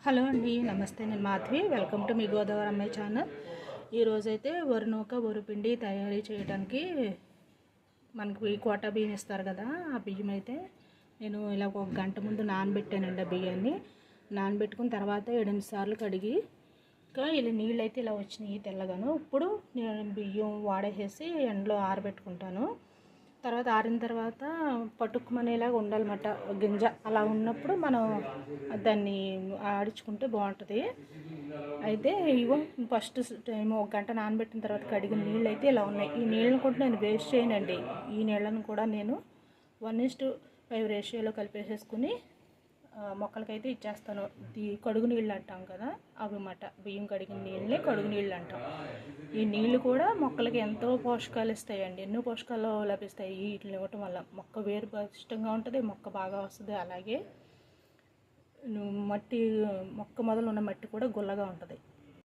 Hello అండి, నమస్తే. నేను Madhavi. Welcome to me Godavari అమ్మాయి ఛానల్. ఈరోజైతే వరి నూక వరిపిండి తయారీ చేయడానికి మనకి కోటా బియ్యం ఇస్తారు కదా, ఆ బియ్యం అయితే నేను ఇలా ఒక గంట ముందు నానబెట్టానండి. ఆ బియ్యాన్ని నానబెట్టుకున్న తర్వాత 7 సార్లు కడిగి ఇలా నీళ్ళు అయితే ఇలా వచ్చినాయి తెల్లగాను. ఇప్పుడు నేను బియ్యం వాడేసేసి ఎండలో ఆరబెట్టుకుంటాను. తర్వాత ఆరిన తర్వాత పట్టుకుమనేలాగా ఉండాలన్నమాట గింజ. అలా ఉన్నప్పుడు మనం దాన్ని ఆడించుకుంటే బాగుంటుంది. అయితే ఇగో ఫస్ట్ టైం ఒక గంట నానబెట్టిన తర్వాత కడిగిన నీళ్ళు అయితే ఇలా ఉన్నాయి. ఈ నీళ్ళని కూడా నేను వేస్ట్ చేయనండి. ఈ నీళ్ళను కూడా నేను 1:5 రేషియోలో కలిపేసేసుకుని మొక్కలకైతే ఇచ్చేస్తాను. కడుగు నీళ్ళు అంటాం కదా, అవి అన్నమాట. బియ్యం కడిగిన నీళ్ళని కడుగు నీళ్ళు అంటాం. ఈ నీళ్ళు కూడా మొక్కలకి ఎంతో పోషకాలు ఇస్తాయండి. ఎన్నో పోషకాలు లభిస్తాయి వీటిని ఇవ్వటం వల్ల. మొక్క వేరు ఇష్టంగా ఉంటుంది, మొక్క బాగా వస్తుంది. అలాగే మట్టి మొక్క మొదలు ఉన్న మట్టి కూడా గుల్లగా ఉంటుంది.